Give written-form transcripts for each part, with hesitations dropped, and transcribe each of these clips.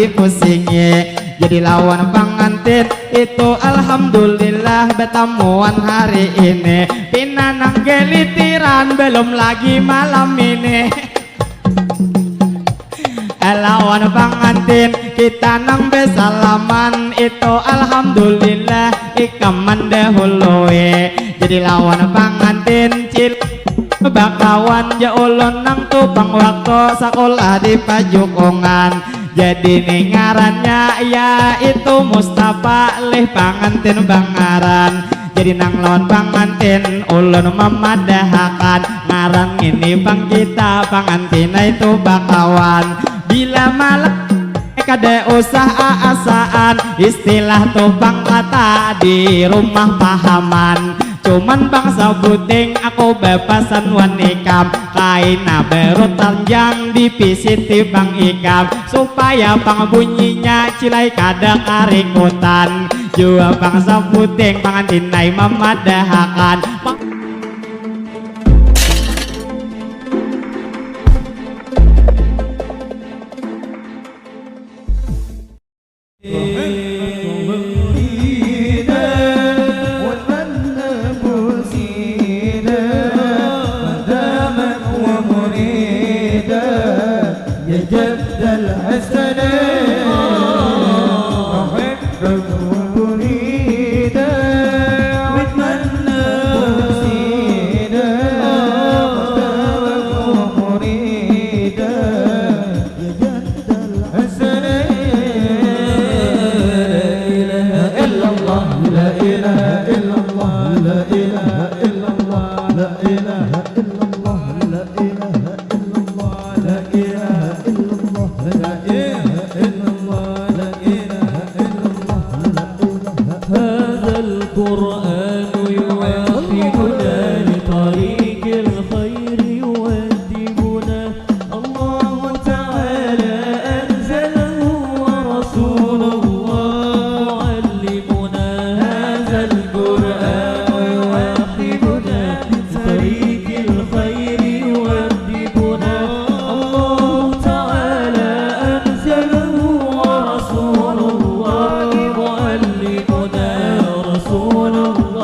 dipusingi. Jadi lawan pengantin itu alhamdulillah bertemuan hari ini. Pinanang gelitiran belum lagi malam ini. Lawan pengantin kita nang besalaman itu alhamdulillah ikaman dahului. Jadi lawan pengantin cil bakawan ya ulun nang tupang waktu sekolah di Pajukongan. Jadi ngarannya yaitu Mustafa leh pengantin bangaran. Jadi nang lawan pengantin ulun memadahakan ngaran ini bang kita pengantin itu bakawan. Bila malam kada usah asaan istilah tupang kata di rumah pahaman. Cuman bangsa buting aku bebasan wanikam kaina berut tanjang dipisiti bang ikam supaya bang bunyinya cilai kada karikutan. Jua bangsa buting pengantin nai memadahakan. رسول الله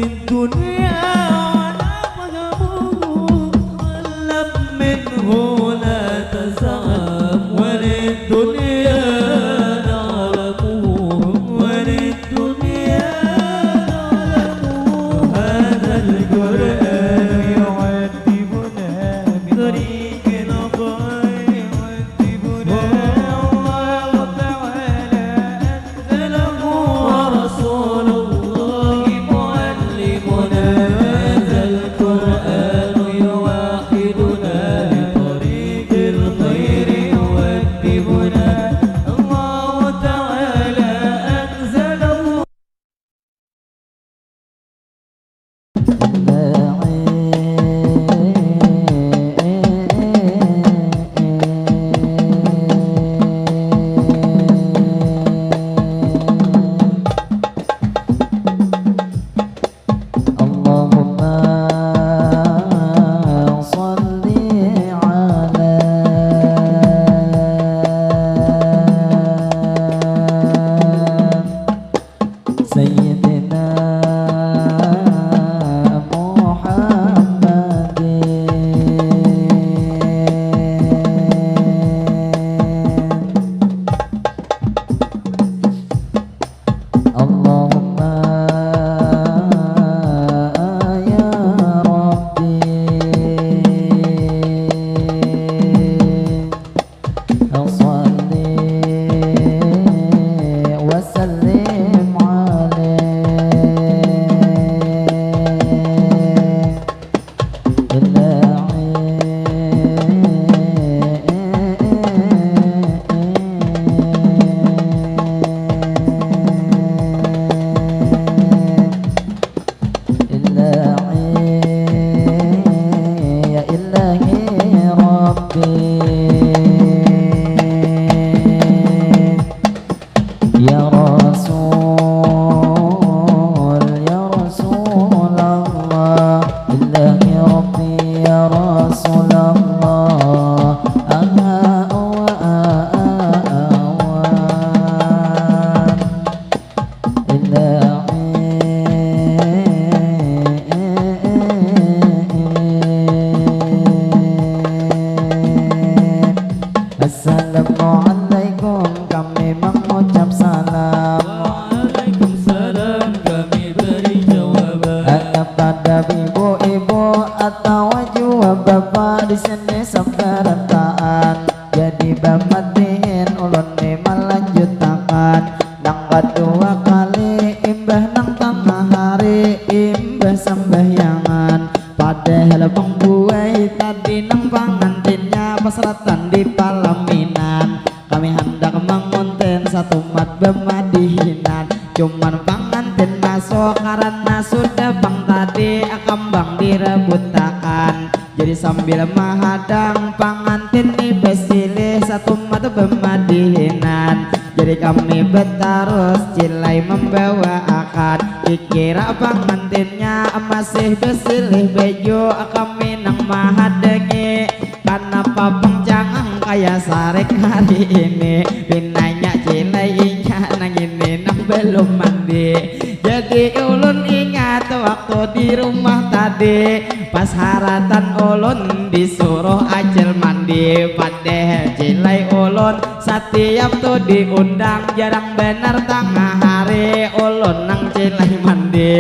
الدنيا ونعمه طلب منه لا تسام وللدنيا نعلمه وللدنيا نعلمه هذا القرآن يعذبنا بطريق الخير يعذبنا الله تعالى أنزله ورسول الله معلمنا هذا القرآن يوحدنا بطريق الخير يؤدبنا الله تعالى أنزله اللهم صل على سيدنا محمد اللهم يا ربي صل وسلم يا إلهي ربي يا رسول الله إلهي ربي يا رسول الله Assalamualaikum, kami mengucap salam Waalaikumsalam, kami beri jawaban kepada ibu-ibu atau juga bapak di sini seberantaan. Jadi bamatiin ulun ni melanjutkan nang kedua kali imbah nang tengah hari imbah sembahyangan. Padahal pembuai tadi nang pangantinnya pasratan di palaminan. Kami hendak menguntin satu mat bemadihinan, cuman pangantin masuk karena sudah bang tadi kambang direbutakan. Jadi sambil menghadang pangantin ni besilih satu mat bemadihinan. Jadi kami bertarus cilai membawa akad, dikira pangantinnya masih besilih bejo. Kami nang mahadengi kenapa pengjangan kaya sarik hari ini. Binanya cilainya nang ini nang belum mandi. Jadi ulun ingat waktu di rumah tadi, pas haratan ulun disuruh ajel mandi. Padahal cilai ulun setiap tuh diundang, jarang benar tengah hari ulun nang cilai mandi.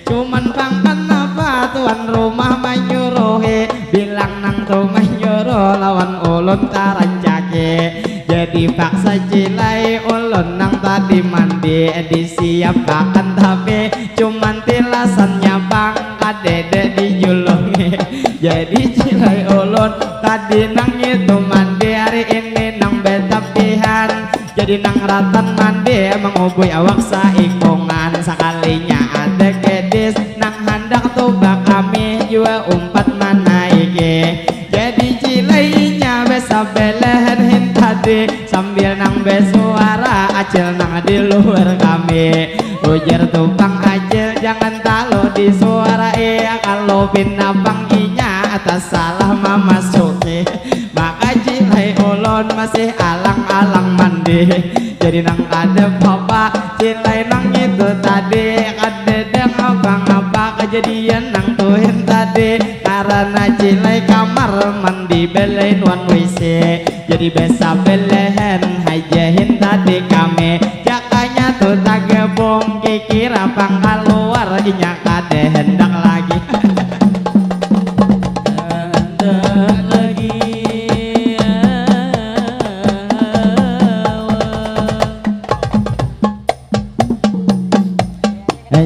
Cuman bang kenapa tuan rumah menyuruhi, bilang nang tuh menyuruh lawan ulun tarancake. Jadi paksa cilai ulun nang tadi mandi disiapkan, tapi cuman tilasannya bang kadede dijulungi. Jadi cilai ulun tadi nang itu mandi, hari ini nang betapihan. Jadi nang ratan mandi mengubui awak saikungan. Sekalinya ada gadis nang hendak tuba kami juga umpat manaike. Jadi cilainya besa belahan tadi sambil nang besuara acil nang di luar kami. Ujar tumpang acil jangan talo di suara kalau pindah banginya atas salah memasuki. Maka cilai ulun masih alang-alang mandi. Jadi nang ada papa cilai nang itu tadi kadedeng abang-abang jadian nang tuhin tadi karena cilai kamar mandi belain wan WC jadi besa belahan hajahin tadi kami jakanya tuh tak gebong kikira pangkal luar inya kade hendak lagi hendak lagi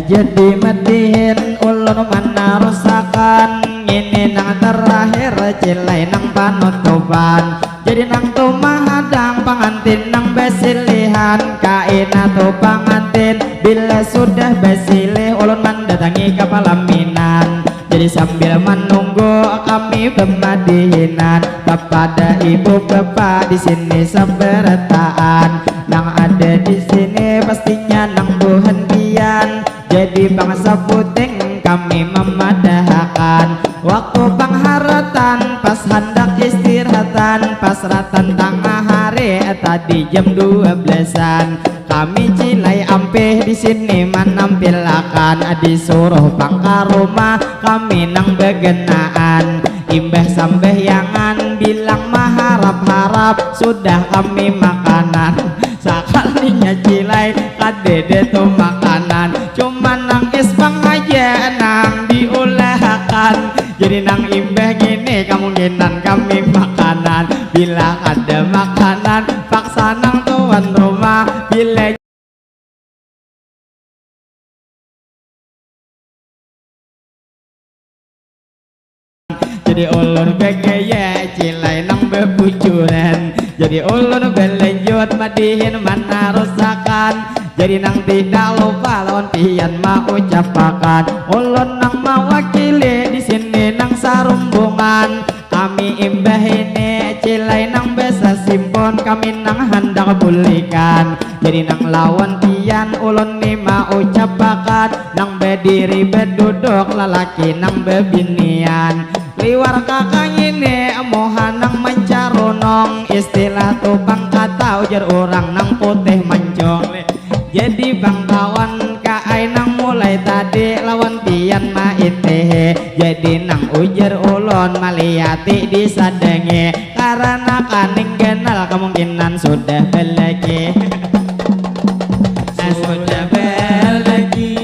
jadi matihin ulun mana rusakan ini nang terakhir cilai nang panutupan jadi nang tumahadang pangantin nang besilihan kaina tu pangantin bila sudah besilih ulun mendatangi ke pelaminan jadi sambil menunggu kami bermadihinan kepada ibu bapak di sini seberataan nang ada di sini pastinya nang buhendian jadi bangsa puting kami memadahkan waktu pengharatan pas hendak istirahatan pas ratan tengah hari tadi jam 12-an kami cilai ampih di sini menampilakan disuruh bangka rumah kami nang begenaan imbah sambehyangan bilang maharap-harap sudah kami makanan sekalinya cilai kadede tuh makanan cuman nangis bang aja nang diulahkan jadi nang imbah gini kemungkinan kami makanan bila ada makanan paksa nang tuan rumah bila jadi ulun begaya cilai nang bebujuran jadi ulun belanjut madihin mana rusakan jadi nang tidak lupa lawan pian mau ucapakan ulun nang mewakili di sini nang sarumbungan kami imbah ini cilai nang besa simpon kami nang hendak bulikan jadi nang lawan pian ulun ni mau ucapakan nang berdiri berduduk lelaki nang bebinian liwar kakang ini mohan nang mencarunong istilah tupang kata ujar orang nang putih mancong jadi bangkawan kaai nang mulai tadi lawan pian maite jadi nang ujar ulon maliati disadenge karena kaning kenal kemungkinan sudah belagi sudah belagi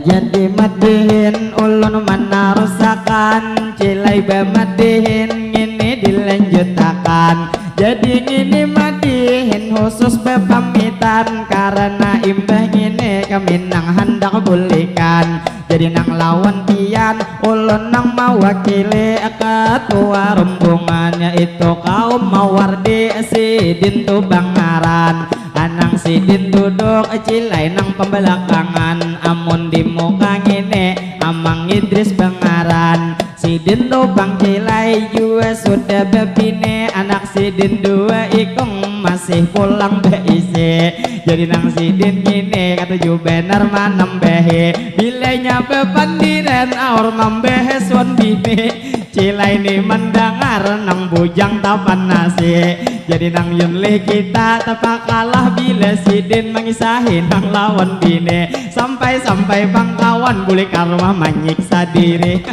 jadi madihin ulun mana rusakan cilai bemadihin ini dilanjutakan jadi ini madihin khusus bepamitan karena imbah ini kami nang hendak bulikan jadi nang lawan pian ulun nang mewakili ketua rombongannya itu kaum mawardi sidin tu bangaran anang sidin duduk cilai nang pembelakangan amun di muka ngene amang Idris bangaran sidin lubang cilai juga sudah bebine anak sidin dua ikung masih pulang beisi jadi nang sidin gini kata benar manam behe bilanya bepandiran aur mambehe suan bini cilai ni mendengar nang bujang tapan nasi jadi nang yunlih kita tapak kalah bila sidin mengisahin nang lawan bini sampai bangkawan boleh karma menyiksa diri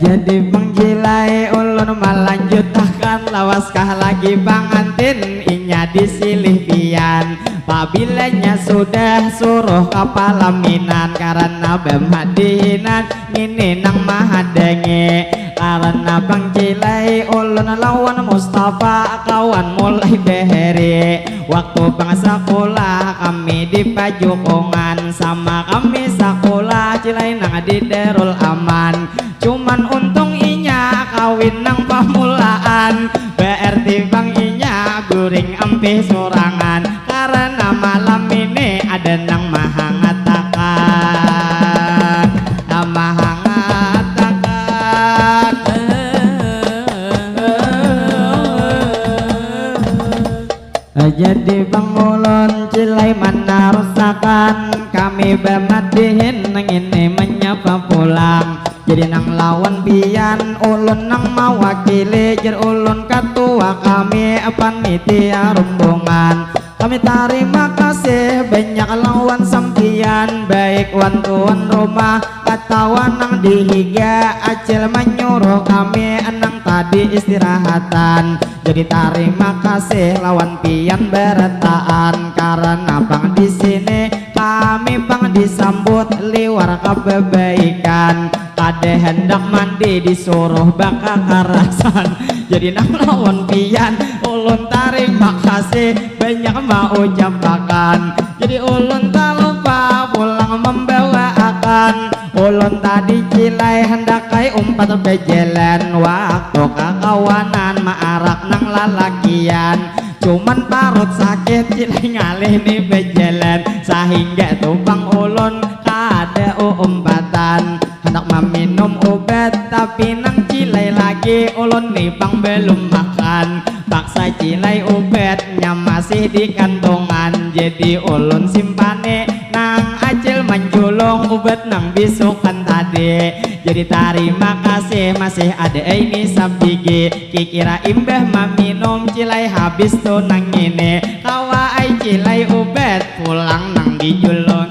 jadi menggilai ulun melanjutkan lawaskah lagi pangantin inya disilih pian pabilanya sudah suruh kapalaminan karena bemadinan ini nang mahadenge karena bang cilai ulun lawan Mustafa kawan mulai beheri waktu bang sekolah kami di pajukongan sama kami sekolah cilai nang di Darul Aman cuman untung inya kawin nang pamulaan berarti bang inya guring ampih sorangan karena malam ini ada nang mahangatakan jadi bang ulun cilai mana rusakan kami bemadihin nang ini menyapa jadi nang lawan pian ulun nang mawakili jer ulun ketua kami panitia rombongan. Kami terima kasih banyak lawan sampian, baik wan tuan rumah atau nang dihiga acil menyuruh kami nang tadi istirahatan. Jadi terima kasih lawan pian bertaan karena bang di sini kami bang disambut liwar kebaikan. Kade hendak mandi disuruh baka karasan. Jadi nang lawan pian ulun terima kasih banyak mau ucapkan. Jadi ulun tak lupa pulang membawa akan. Ulun tadi cilai hendak kai umpat bejelan waktu kakawanan maarak nang lalakian. Cuman parut sakit cilai ngalih nih bejelan sehingga tupang ulun kada umpatan. Hendak meminum obat tapi nang cilai lagi ulun nih bang belum makan. Paksa cilai obatnya masih di kantongan. Jadi ulun simpane nang acil menjulung obat nang bisukan tadi. Jadi terima kasih masih ada ini sabigi. Kikira imbah meminum cilai habis tuh nang ini. Kawa ai cilai obat pulang nang dijulung.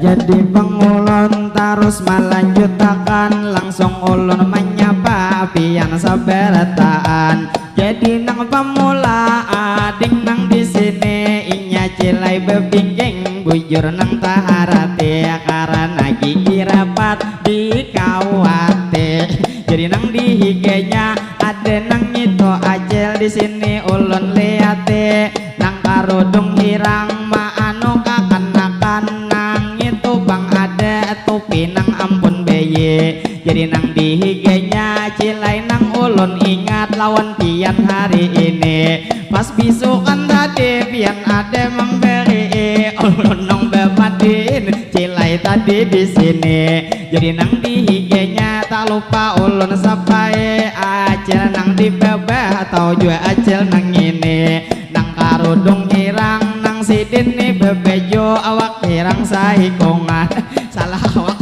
Jadi pengulun terus melanjutkan langsung ulun menyapa pian saberataan. Jadi nang pemula ading nang di sini inya cilai bebingking bujur nang taharate karena gigi rapat di kawate. Jadi nang di higanya ada nang itu acil di sini ulun liate nang karudung hirang maano kakanakan nang itu bang ada topi nang ampun beye. Jadi nang di higanya cilai nang ulun ingat lawan pian hari ini pas bisukan tadi pian ada memberi ulun nang bemadin cilai tadi di sini. Jadi nang di higanya tak lupa ulun sampai acil nang di bebah atau juga acil nang ini nang karudung hirang nang sidin nih bebejo awak hirang sahikongan salah awak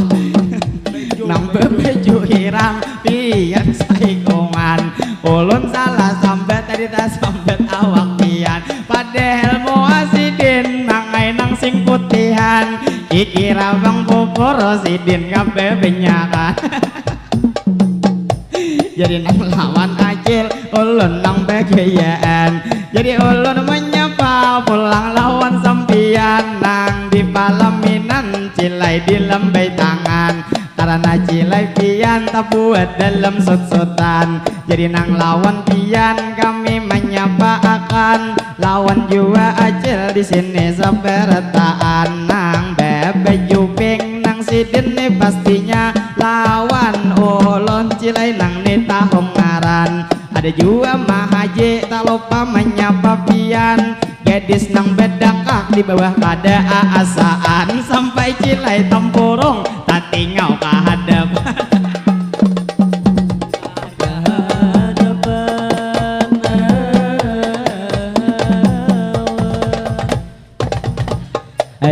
nang bebejo hirang pian sahikongan ulun salah sambat tadi tak sambat awak pian padahal mau asidin nang ay nang sing putihan kikira bang pupur sidin kabeh benyakan. Jadi nang lawan acil ulun nang begayaan. Jadi ulun menyapa pulang lawan sampian nang di palaminan cilai di lembai tangan karena cilai pian tak buat dalam sut-sutan. Jadi nang lawan pian kami menyapa akan lawan jua acil di sini saberataan nang bebe juping nang sidin nih pastinya lawan ulun cilai nang nih tahong ngaran. Ada juga mahaji tak lupa menyapa pian gadis nang bedakak di bawah kada aasaan sampai cilai tempurung tak tinggal kahadap.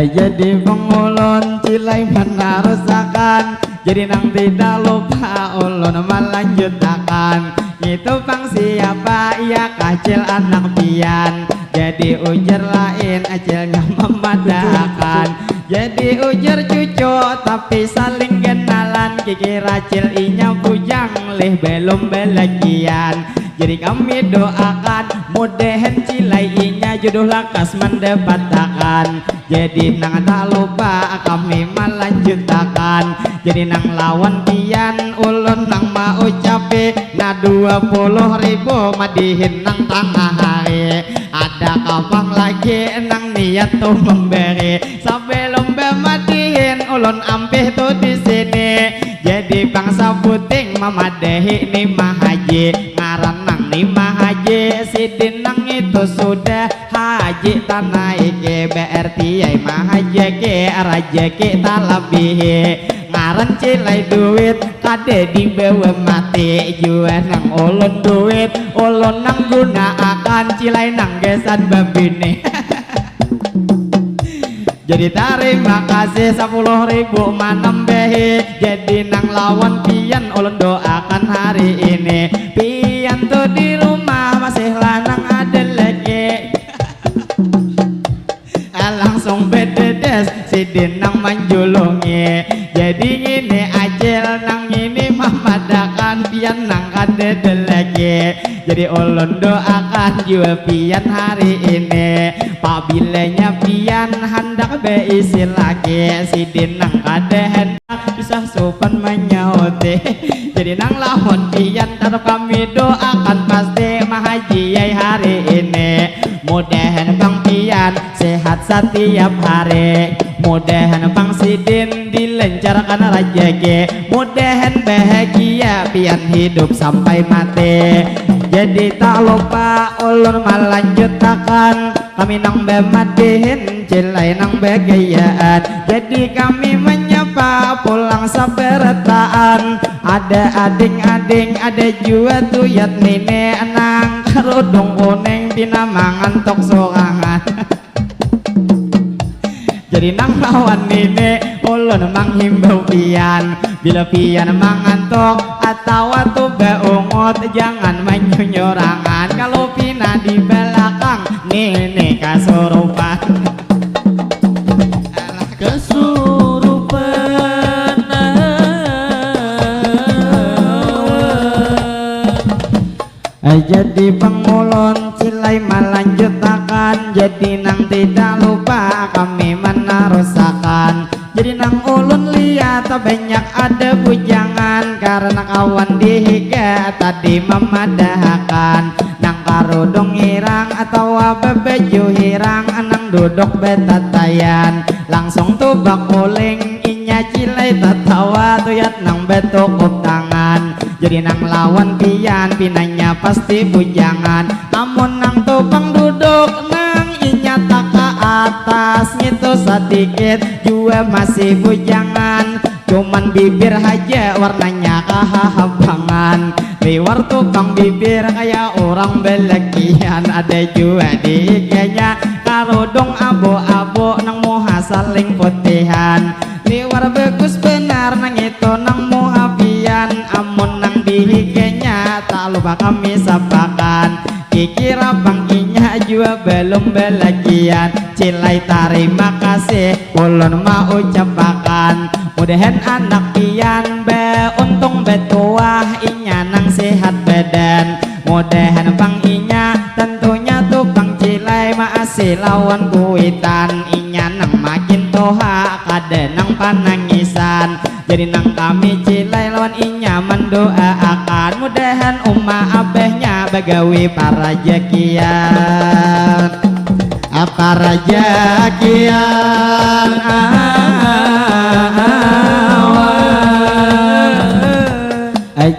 Jadi pengulun cilai menarusakan. Jadi nang tidak lupa ulun melanjutkan. Itu bang siapa ia kacil anak pian. Jadi ujar lain acilnya memadahkan. Jadi ujar cucu tapi saling kenalan. Kiki racil inya bujang leh belum belakian. Jadi kami doakan mudahan cilai inya jodoh lakas mendapatkan. Jadi nang tak lupa kami melanjutkan. Jadi nang lawan pian ulun nang mau cape na 20.000 madihin nang tengah hari. Ada kapang lagi nang niat tuh memberi sebelum bemadihin ulun ampih tuh di sini. Jadi bangsa puting mamadehi ni mahaji ngaran nang ni mahaji sidin nang itu sudah haji tanai ke BRT ay mahaji ke raja ke talabihi aran cilai duit kade dibawa mati jua nang ulun duit ulun nang gunaakan cilai nang gesan babine. Jadi terima kasih 10.000 manambehi. Jadi nang lawan pian ulun doakan hari ini. Pian tuh di rumah masih lanang ada lagi. Langsung bededes si dinang manjulungi. Jadi gini acil nang ini mamadakan pian nang ada lagi. Jadi ulun doakan jua pian hari ini. Pabilanya pian hendak beisi lagi si dinang kada hendak bisa sopan menyauti. Jadi nang lawan pian tar kami doakan pasti mahajiyai hari ini. Mudahan bang pian sehat setiap hari. Mudahan bang sidin dilancarkan rezeki. Mudahan bahagia pian hidup sampai mati. Jadi tak lupa ulun melanjutkan kami nang bemadihin cilai nang begayaan. Jadi kami menyapa pulang saberataan. Ada ading-ading ada juga tuyat nene nang kerudung kuning pina mangantok sorangan. Jadi nang lawan nene ulun manghimbau pian bila pian mangantok atau tuh beungut jangan menyunyorangan. Kalau pina di belakang nene kasurupan. Kesurupan. Jadi pengulun cilai melanjutakan. Jadi nang tidak lupa kami menerusakan. Jadi nang ulun lihat banyak ada bujangan. Karena kawan dihiga tadi memadahakan. Nang karudung hirang atau bebeju hirang. Nang duduk betatayan langsung tubak uling. Inya cilai tertawa tuyat nang betukup tangan. Jadi nang lawan pian pinanya pasti bujangan. Amun nang tupang duduk nang inya tak ke atas gitu sedikit juga masih bujangan. Cuman bibir aja warnanya kehabangan. Liwar tukang bibir kayak orang belekian. Ada juga di iganya karudung abu-abu nang muha saling putihan. Liwar bagus benar nang itu nang muha pian. Amun nang di iganya tak lupa kami sabakan. Kikira bang inya juga belum belagian. Cilai terima kasih ulun mau ucapakan. Mudahan anak pian untung betuah inya nang sehat badan. Mudahan bang inya tentunya tuh bang cilai masih lawan kuitan. Inya nang makin toha kada nang panangisan. Jadi nang kami cilai lawan inya mendoakan. Mudahan abehnya bagawi para jakian. Para jakian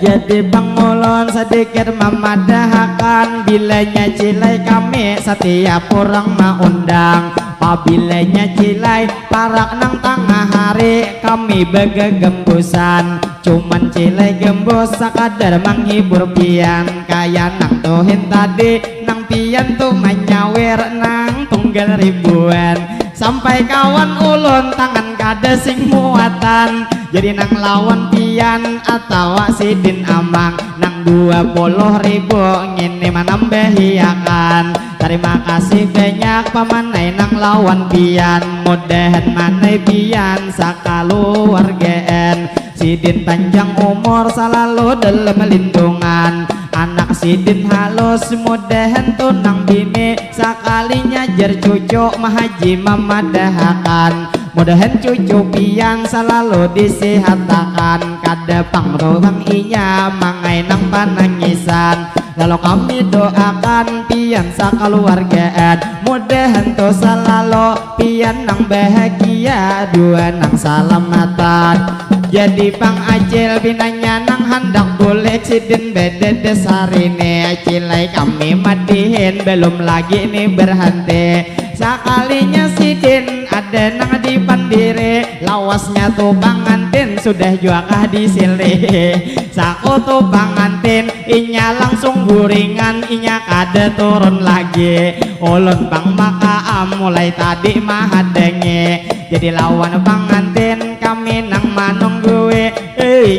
jadi pengulun sedikit memadahkan. Bilanya cilai kami setiap orang mengundang. Pabilanya cilai parak nang tengah hari kami begegembusan. Cuman cilai gembus sekadar menghibur pian. Kaya nang tuhin tadi nang pian tuh menyawir nang tunggal ribuan. Sampai kawan ulun tangan kada sing muatan. Jadi nang lawan pian atau sidin amang nang 20.000 ngini manambehiakan. Terima kasih banyak pamanai nang lawan pian. Mudahan manai pian sakaluwargaan. Sidin panjang umur selalu dalam lindungan. Anak sidin halus mudahan tunang bini. Sekalinya jar cucu mahaji memadahakan. Mudahan cucu pian selalu disehatakan. Kada pangruhang inya mangai nang panangisan. Lalu kami doakan pian sakaluwargaan. Mudahan to selalu pian nang bahagia. Dua nang salamatan. Jadi pang acil binanya nang hendak boleh sidin bededes hari ini. Cilai kami madihin belum lagi nih berhenti. Sekalinya sidin ada nang di pandiri. lawasnya tuh pangantin sudah juakah disilih. Saku tuh pangantin inya langsung guringan inya kada turun lagi. Ulun bang makaam mulai tadi mahadenge, jadi lawan pangantin kami nang manung gue.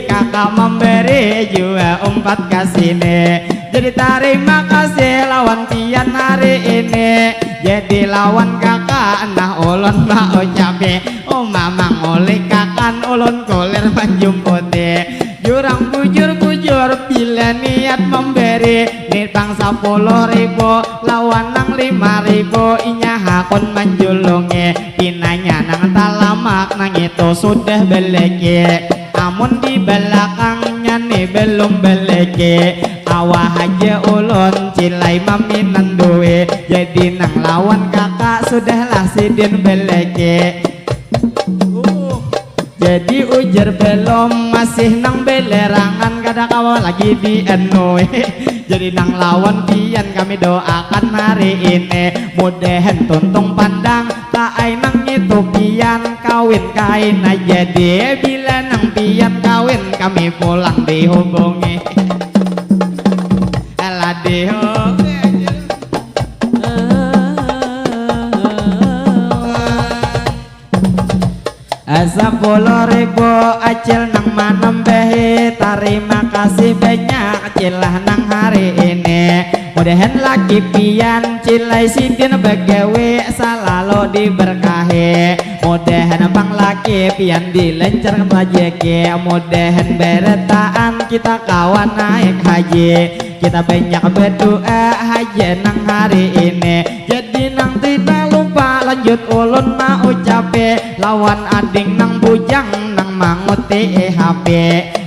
Kakak memberi jua umpat kasine, jadi terima kasih lawan pian hari ini. Jadi lawan kakak nah ulun mau ucapi, oh mamang oleh kakan ulun kulir menjumputi. Jurang bujur-bujur bila niat memberi, nih bang 10.000 lawan nang 5.000 inya hakun menjulungi. Pinanya nang talamak nang itu sudah beleki, namun di belakangnya nih belum beleki. Awah aja ulun cilai maminan duwe, jadi nang lawan kakak sudahlah sidin beleki. Jadi ujar belum masih nang belerangan kada kawa lagi di enoi. Jadi nang lawan pian kami doakan hari ini, mudahan tuntung pandang kaai nang itu pian kawin kain aja deh. Bila nang pian kawin kami pulang dihubungi. Alah dihubungi. 10.000 acil nang manambehi, terima kasih banyak cilah nang hari ini. Mudahan laki pian cilai sidin begawe selalu diberkahi. Mudahan bang laki pian dilancar rezeki, mudahan beretaan kita kawan naik haji. Kita banyak berdoa haji nang hari ini, jadi nang tidak lupa lanjut ulun mau ucape lawan ading nang bujang nang manguti HP.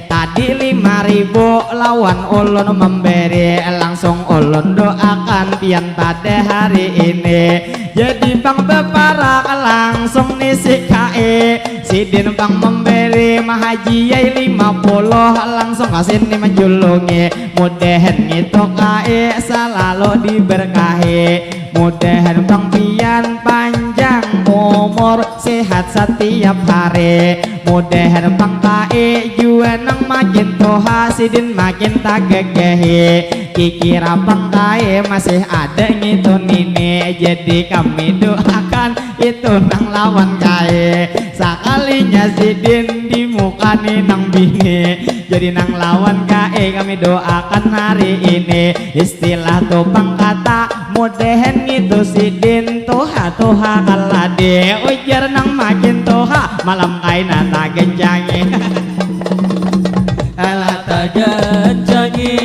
Tadi 5.000 lawan ulun memberi, langsung ulun doakan pian pada hari ini. Jadi bang beparak langsung nisi kae, sidin bang memberi mahajiyai 50 langsung kasih nih menjulungi. Mudahan itu kae selalu diberkahi, mudahan bang pian panjang umur sehat setiap hari. Mudahan bang kae jua nang makin toha sidin makin tagegehi. Kikira bang kae masih ada ngitun ini, jadi kami doakan itu nang lawan kae. Sekalinya sidin di muka nih nang bini, jadi nang lawan kae kami doakan hari ini. Istilah topang kata mudahan itu sidin toha-toha kalade, ujar nang makin toha malam kain nata genjangi. Alah tagenjangi.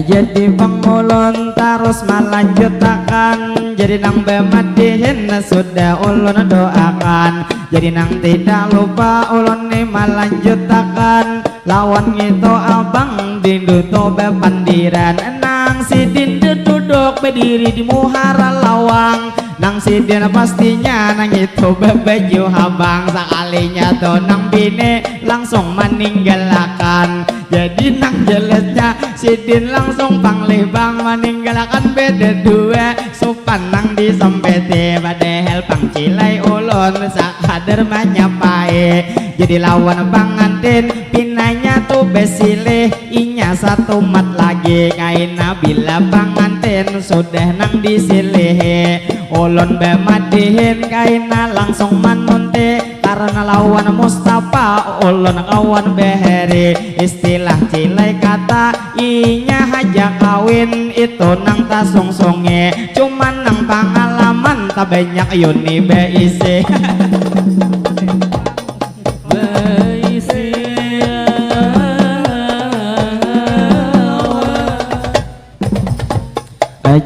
Jadi bang ulun terus melanjutkan, jadi nang bemadihin sudah ulun doakan. Jadi nang tidak lupa ulun nih melanjutkan, lawan itu abang dindu to bepandiran. Nang sidin duduk berdiri di muhara lawang, nang sidin pastinya nang itu bebeju habang. Sekalinya tuh nang bini langsung meninggalkan, jadi nang jelasnya sidin langsung panglih bang meninggalkan beda dua sopan nang disempeti. Padahal pang cilai ulun sakadar menyapai, jadi lawan pangantin pinanya tuh besilih inya satu mat lagi. Kaina bila pangantin sudah nang disilih, ulun bemadihin kaina langsung manunti. Karena lawan Mustafa ulun kawan beheri, istilah cilai kata inya haja kawin itu nang tasungsonge. Cuman nang pengalaman tak banyak yuni beisi.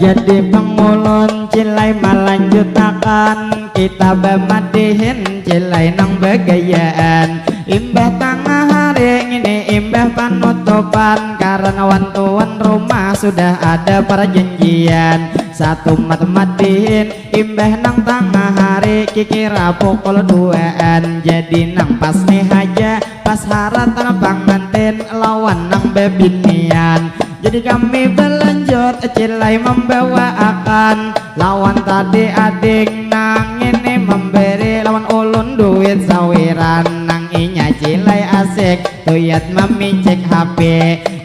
Jadi pengulun cilai melanjutkan, kita bemadihin cilai nang begayaan. Imbah tengah hari ini imbah penutupan, karena wantuan rumah sudah ada perjanjian. Satu madihin imbah nang tengah hari kikira pukul 2an. Jadi nang pas nih aja pas haratan pangantin lawan nang bebinian. Jadi Jadi kami berlanjut cilai membawa akan lawan tadi ading nang ini memberi lawan ulun duit sawiran nang inya cilai asik tuyat mami cek HP.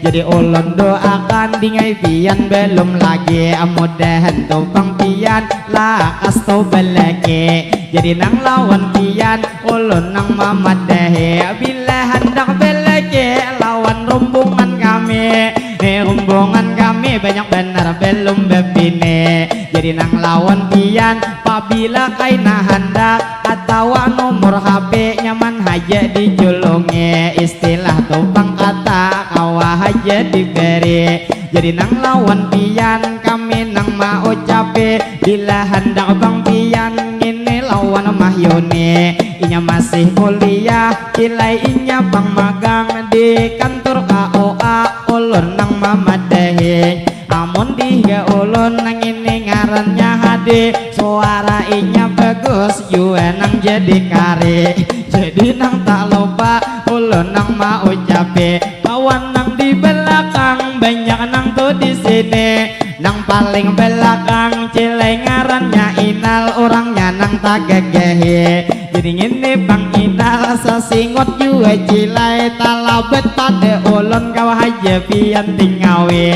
Jadi ulun doakan dingai pian belum lagi mudahan topang pian lakas to balake. Jadi nang lawan pian ulun nang mamadahe bila hendak balake lawan rombongan kami. Rombongan kami banyak benar belum bebine. Jadi nang lawan pian apabila kaina hendak atau nomor HP nyaman haja dijulungi istilah topang kata kawa haja diberi. Jadi nang lawan pian kami nang mau cape bila hendak bang pian ini lawan mahyone inya masih kuliah ilai inya bang magang di kantor KOA ulun nang mamadahe amun diga ulun nang ini ngarannya hade suara inya bagus yue nang jadi kare. Jadi nang tak lupa ulun nang mau cape kawan nang di belakang banyak nang tuh di sini nang paling belakang cilai ngarannya Inal orangnya nang tagagehe. Jadi ngene bang Inal sesingot juga cilai talabet pada ulun kau haja pian tingawe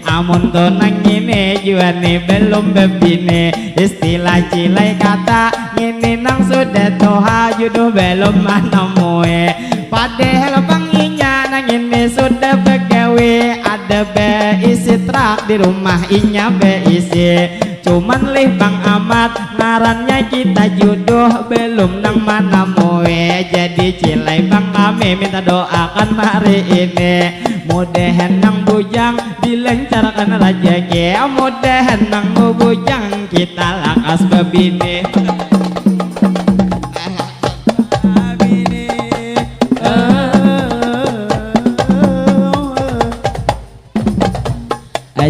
amun to nang ngene juane belum bebine istilah cilai kata ngene nang sudah toha jodoh belum menemui padahal bang inya nang ngene sudah begawe ada beisi trak di rumah inya beisi cuman lih bang amat ngarannya kita jodoh belum nang mana moe. Jadi cilai bang kami minta doakan hari ini mudahan nang bujang dilancarkan rezeki mudahan nang bujang kita lakas bebine.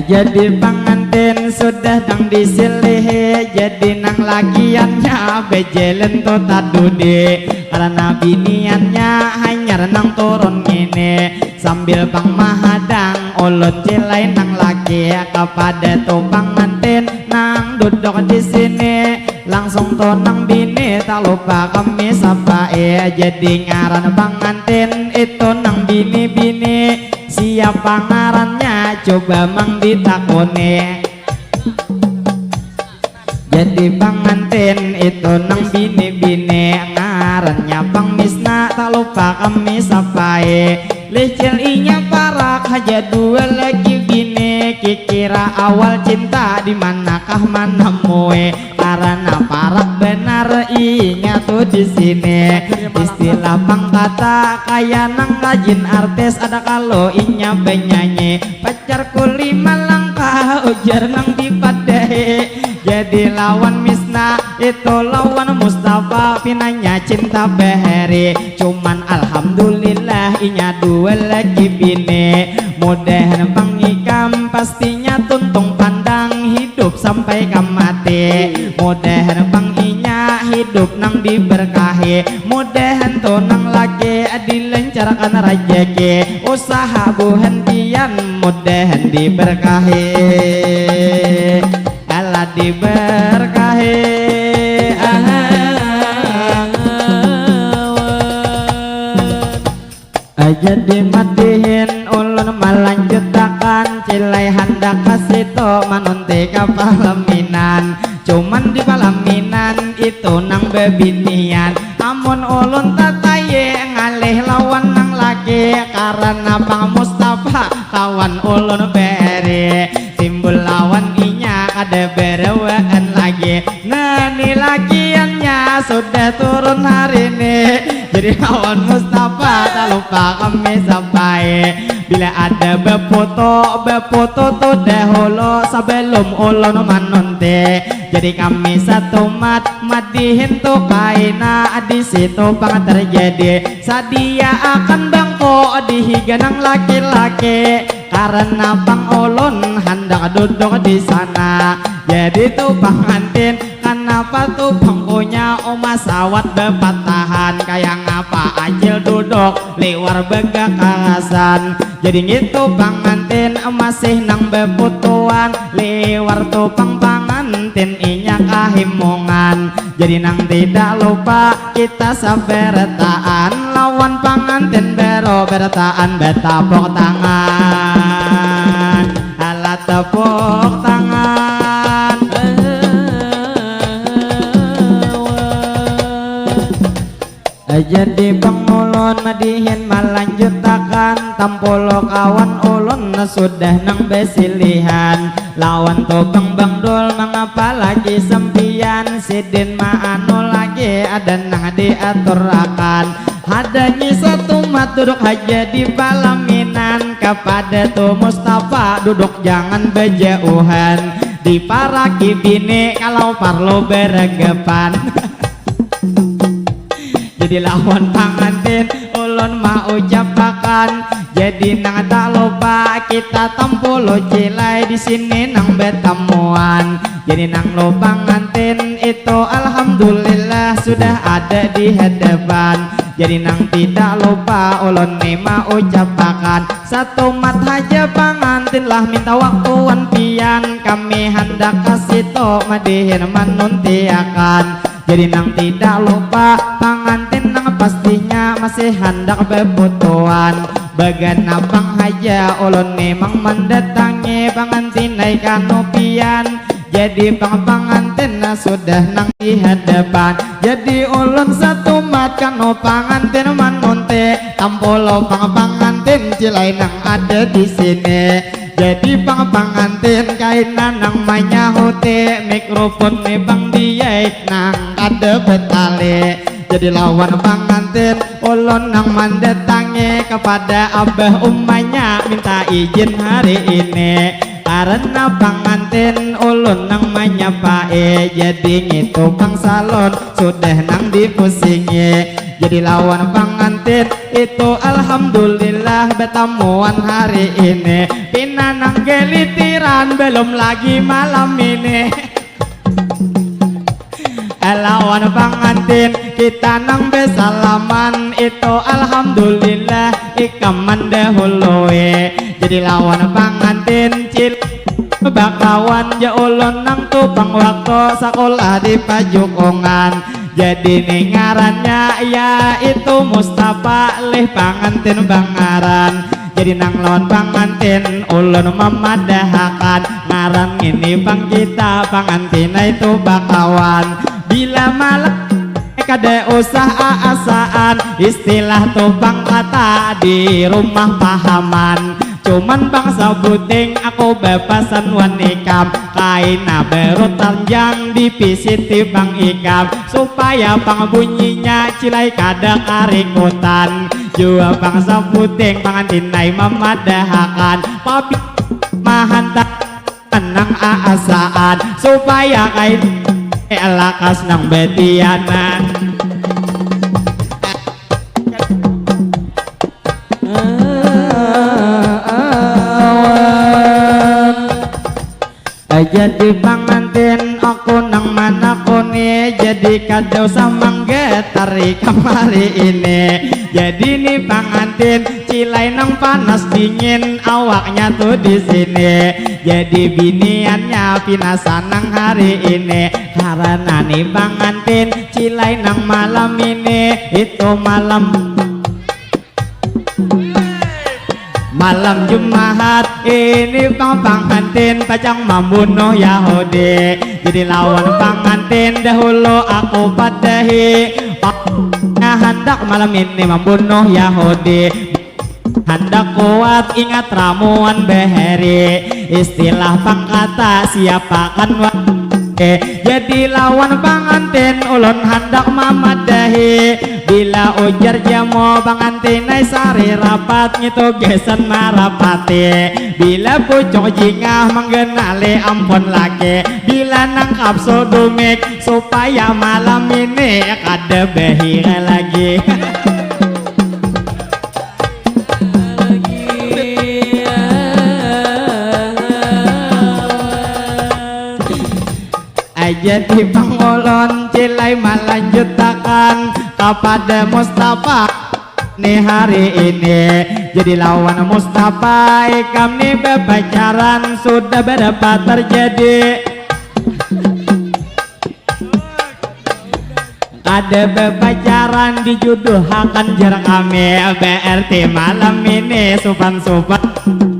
Jadi pengantin sudah nang disilih jadi nang lagiannya bejelen to tadude karena biniannya hanya nang turun ngene sambil pang mahadang ulun cilai nang lagi kepada to pengantin nang duduk di sini langsung to nang bini tak lupa kami sapa jadi ngaran pengantin itu nang bini-bini siapa ngarannya coba mang ditakone. Jadi pengantin itu nang bini-bini ngarannya Bang Misna tak lupa kami sapai licil inya parak haja dua lagi bini kikira awal cinta di manakah mana moe karena parak benar inya tuh di sini istilah bang kata kaya nang rajin artis ada kalau inya benyanyi pacarku 5 langkah ujar nang dipadahi. Jadi lawan Misna itu lawan Mustafa pinanya cinta beheri cuman alhamdulillah inya dua lagi bini mudahan pangikam pastinya tuntung pandang hidup sampai kamati mudahan panginya hidup nang diberkahi mudahan tuh nang lagi dilancarkan rezeki usaha buhentian mudahan diberkahi Allah diberkahi jadi matihin ulun melanjutakan cilai hendak kasih to manunti ka palaminan cuman di palaminan itu nang bebinian amun ulun tataye ngalih lawan nang lagi karena Bang Mustafa kawan ulun beri timbul lawan inya ada berewaan lagi nani lagiannya sudah turun hari ini jadi kawan Mustafa tak lupa kami sampai bila ada befoto tuh dahulu sebelum ulun manunti jadi kami satu madihin tuh kaina di situ bang terjadi sadia akan bangko dihiganang laki-laki karena bang ulun hendak duduk di sana jadi tuh pengantin kenapa tuh bangkunya oma sawat bepatahan kayak ngapa acil duduk liwar begakasan. Jadi gitu pangantin masih nang beputuan liwar tupang pangantin inya kahimungan. Jadi nang tidak lupa kita saberetaan lawan pangantin bero beretaan betapok tangan alat tepuk tangan. Jadi pengulun madihin malanjutakan tampulo kawan ulun sudah nang besilihan lawan topeng bangdul mengapa lagi sempian sidin maanu lagi ada nang diaturakan adanya satu mat duduk aja di palaminan kepada tu Mustafa duduk jangan bejauhan di para kibini kalau parlo beregepan. Jadi lawan pangantin ulun mau ucapakan jadi nang tak lupa kita tampulo cilai di sini nang betemuan. Jadi nang lo pangantin itu alhamdulillah sudah ada di hadapan. Jadi nang tidak lupa ulun ni mau ucapakan satu mat aja pangantin lah minta waktuan pian kami hendak kasih to madihin manuntiakan. Jadi nang tidak lupa pangantin nang pastinya masih hendak beputuan bagana pang haja ulun memang mendatangi pangantin naik kanopian. Jadi pangantin sudah nang di hadapan jadi ulun satu mat kano pangantin manunte tampulo pangantin cilai nang ada di sini. Jadi pangantin kainan nang manyahuti mikrofon nih bang diek nang ada betale. Jadi lawan pangantin ulun nang mendatangi kepada abah umanya minta izin hari ini karena pangantin ulun nang manyapae jadi ngitu pang salon sudah nang dipusingi. Jadi lawan pangantin itu alhamdulillah betemuan hari ini pina nang gelitiran belum lagi malam ini. Lawan pangantin kita nang besalaman itu alhamdulillah ikam mendahului. Jadi lawan pangantin cil bakawan ya ulun nang tupang waktu sekolah di Pajukongan. Jadi ngarannya ya itu Mustafa leh pangantin bangaran. Jadi nang lawan pangantin ulun memadahakan ngaran ini bang kita pangantin itu bakawan. Bila malam kada usah asaan istilah tupang kata di rumah pahaman. Cuman bangsa buting aku bebasan wanikam kaina berut tanjang dipisiti bang ikam supaya pang bunyinya cilai kada karikutan. Jua bangsa puting pangantinai memadahakan papi mahantak tenang aasaan supaya kain lakas nang betianan. Jadi pangantin aku nang mana kuni jadi kadau samang getari kamari ini. Jadi nih pangantin cilai nang panas dingin awaknya tuh di sini. Jadi biniannya pinasan nang hari ini karena nih pangantin cilai nang malam ini itu malam Jumat ini pangantin pacang membunuh Yahudi. Jadi lawan pangantin dahulu aku padahi hendak malam ini membunuh Yahudi. Hendak kuat ingat ramuan beheri istilah pangkata siapa kan jadi lawan pangantin ulun hendak mamadahi bila ujar jamo pangantin ay sari rapat ngitu gesan marapati bila pucuk jingah menggenali ampun laki bila nangkap sodumik supaya malam ini kada behira lagi. Jadi pangolon cilai malanjutakan kepada Mustafa nih hari ini. Jadi lawan Mustafa ikam nih berpacaran sudah berapa terjadi. Ada berpacaran dijodohkan jarak kami BRT malam ini sopan-sopan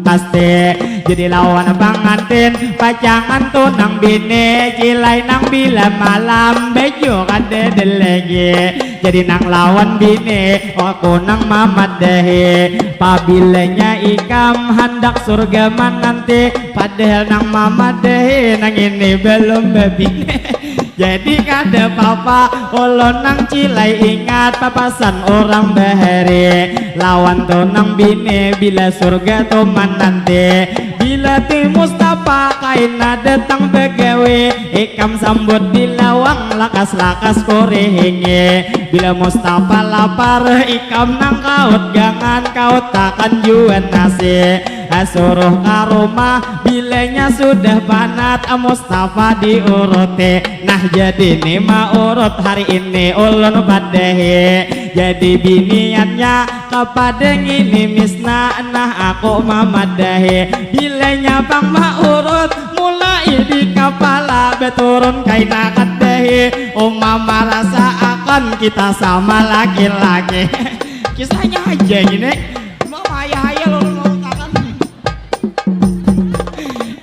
pasti. Jadi lawan pengantin pacangan tunang bini cilai nang bila malam bejo kade delegi. Jadi nang lawan bini aku nang mamat dehe pabilanya ikam hendak surga menanti padahal nang mamat dehe nang ini belum bebine. Jadi kada papa ulun nang cilai ingat papasan orang bahari lawan tunang bini bila surga tu menanti. Bila ti Mustafa kaina datang begawe ikam sambut di lawang lakas-lakas korehinge. Bila Mustafa lapar ikam nang kaut gangan kaut takkan juan nasi suruh ke rumah bilanya sudah banat Mustafa diuruti. Nah jadi nih urut hari ini ulun padehe jadi biniannya kepada ini misna. Nah aku mamadahe bilanya bang urut mulai di kepala beturun kaina kadehe mama rasa akan kita sama laki-laki. Kisahnya aja gini mama ayah lulun akan.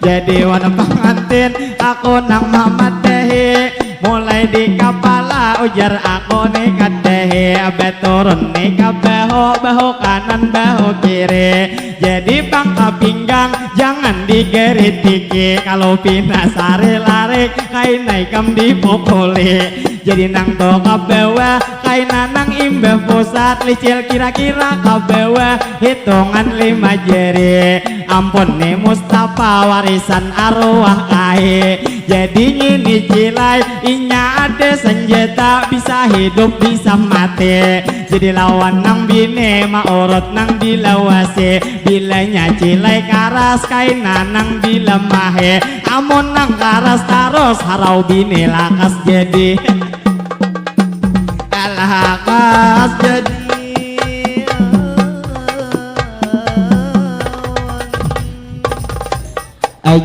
Jadi wana pengantin aku nang mamadahe mulai di kepala ujar aku nih kadehe beturun nih ke bahu kanan bahu kiri. Jadi pangka pinggang jangan digeritiki kalau pindah sari larik kaina ikam dipukuli. Jadi nang to ke bawah kaina nang imbah pusat licil kira-kira ke bawah hitungan 5 jari. Ampun nih Mustafa warisan arwah kae. Jadi ngini cilai inya ada senjata bisa hidup bisa mati. Jadi lawan nang bini urut nang dilawase bilanya cilai karas kaina nang dilemahe. Amun nang karas taros harau bini lakas jadi lakas jadi.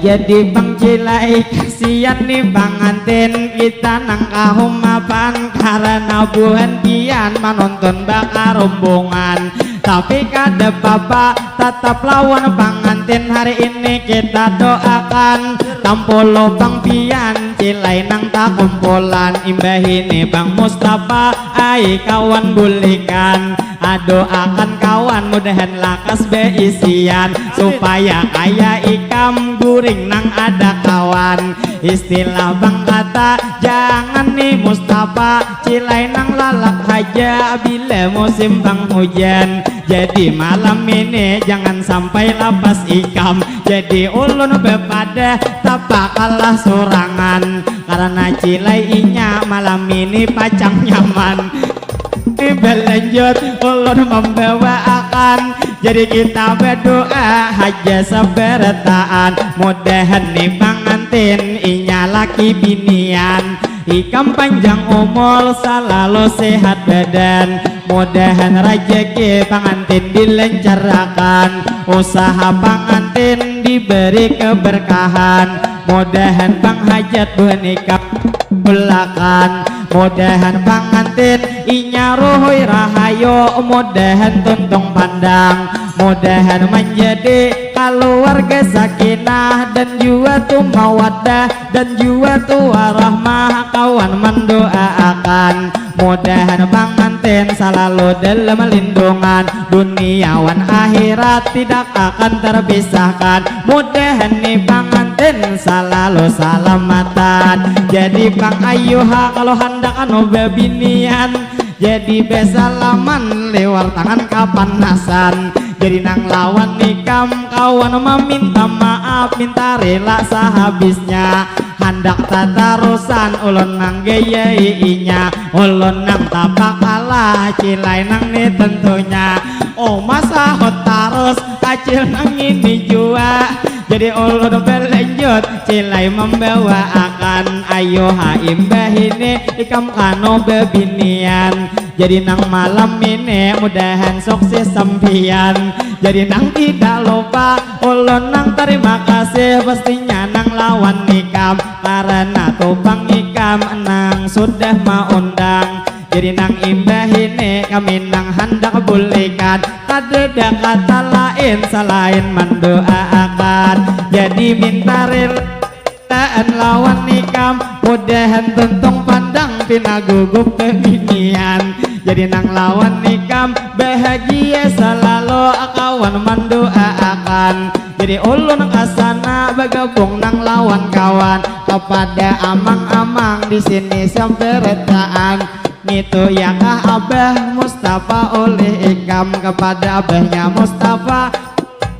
Jadi bang cilai kasihan nih pengantin kita nang kahumapan karena buhantian menonton bakar rombongan. Tapi kada papa tetap lawan pengantin hari ini kita doakan tampulo bang pian cilai nang tak kumpulan imbah ini bang Mustafa ai kawan bulikan. Doakan kawan mudahan lakas beisian supaya kaya ikam guring nang ada kawan. Istilah bang kata jangan nih Mustafa cilai nang lalak aja bila musim bang hujan. Jadi malam ini jangan sampai lapas ikam. Jadi ulun bepada tapa kalah sorangan karena cilai inya malam ini pacang nyaman. Berlanjut ulun membawa akan jadi kita berdoa haja sebertaan mudahan nih pengantin inya laki binian ikam panjang umur selalu sehat badan mudahan rejeki pengantin dilancarkan usaha pengantin diberi keberkahan mudahan bang hajat nikah belakan mudahan pengantin inya ruhui rahayu mudahan tuntung pandang mudahan menjadi keluarga sakinah dan juga tu mawaddah dan juga tu warahmah kawan mendoakan mudahan pengantin selalu dalam lindungan duniawan akhirat tidak akan terpisahkan mudahan nih pengantin selalu salamatan. Jadi bang ayuha kalau hendak anu bebinian jadi besalaman lewat tangan kapanasan. Jadi nang lawan nikam kawan meminta maaf minta rela sehabisnya hendak tatarusan ulun nang gayai inya ulun nang tapak kalah cilai nang ni tentunya oh masa hot tarus kacil nang ini jua jadi ulun berlanjut cilai membawa akan ayo haimbah ini ikam kano bebinian jadi nang malam ini mudahan sukses sampian jadi nang tidak lupa ulun nang terima kasih pastinya nang lawan nikam karena tupang ikam nang sudah mau undang jadi nang imbah ini kami nang hendak bolehkan ada kata lain selain mendoakan jadi minta relaan lawan nikam mudahan tentung pandang pinagugup kebinian jadi nang lawan nikam bahagia selalu kawan mendoakan jadi ulun kasana bergabung nang lawan kawan kepada amang-amang di sini sampai retaan itu ya kah Abah Mustafa oleh ikam kepada abahnya Mustafa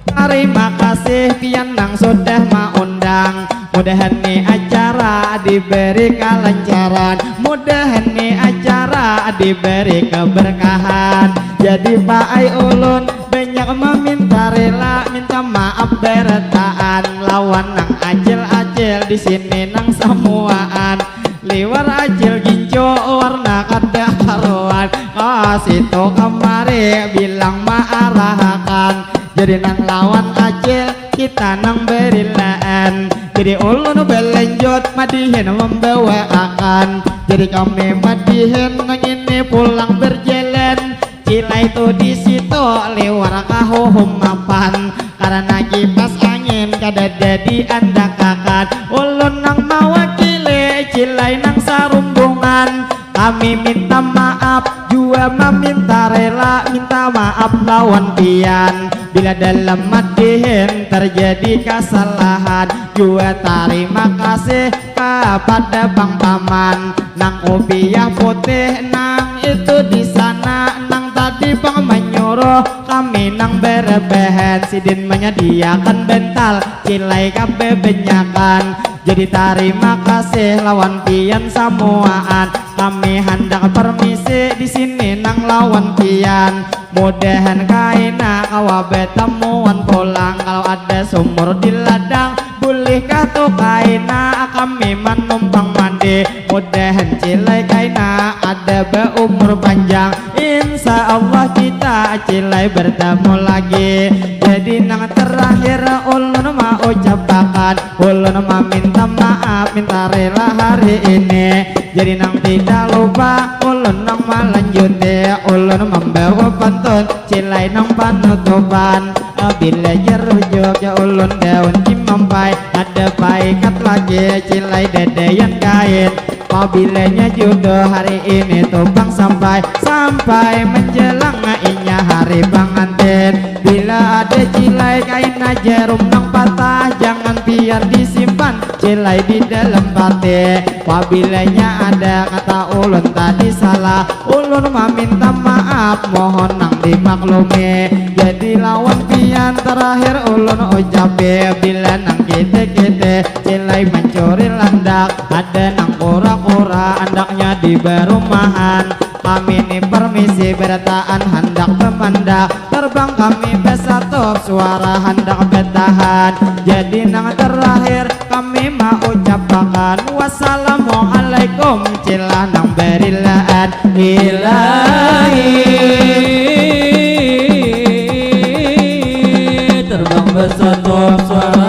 terima kasih pian nang sudah mengundang mudahan nih acara diberi kelancaran mudahan nih acara diberi keberkahan jadi Pak Ai ulun banyak meminta rela minta maaf bertaan lawan nang acil-acil di sini nang semuaan liwar acil ginjo warna kada karuan kasih to kemari bilang maarahakan jadi nang lawan acil kita nang berilaan jadi ulun berlanjut madihin membawa akan jadi kami madihin nang ini pulang berjalan cilai itu di situ liwar kahuhum mapan karena kipas angin kada jadi anda kakan ulun nang mawakili cilai nang sarumbungan kami minta maaf juga meminta rela minta maaf lawan pian bila dalam madihin terjadi kesalahan juga terima kasih kepada bang paman nang kopiah putih nang itu di sana nang tadi bang menyuruh kami nang berebehan sidin menyediakan bental cilai kabe benyakan jadi terima kasih lawan pian samuaan kami hendak permisi di sini nang lawan pian mudahan kaina kawabe temuan pulang kalau ada sumur di ladang bolehkah tuh kaina kami menumpang mandi mudahan cilai kaina ada berumur panjang insya Allah kita cilai bertemu lagi jadi nang terakhir ulun mau ucapakan ulun mau minta maaf minta rela hari ini jadi nang tidak lupa ulun nang melanjuti ulun membawa pantun cilai nang panutupan bila jerujuk ya ulun daun cimampai ada paikat lagi cilai dedeyan kain mobilnya jodoh hari ini tumpang sampai menjelang inya hari pengantin bila ada cilai kain jarum nang patah jangan biar disimpan cilai di dalam pati mobilnya ada kata ulun tadi salah ulun meminta maaf mohon nang dimaklumi jadi lawan pian terakhir ulun ucape bila nang kete-kete cilai mencuri landak ada nang kura-kura andaknya di berumahan kami ini permisi bertaan hendak pemandak terbang kami besatop suara hendak bertahan jadi nang terakhir kami mau ucapkan wassalamualaikum cilah nang berilaan ilahi terbang bersatu suara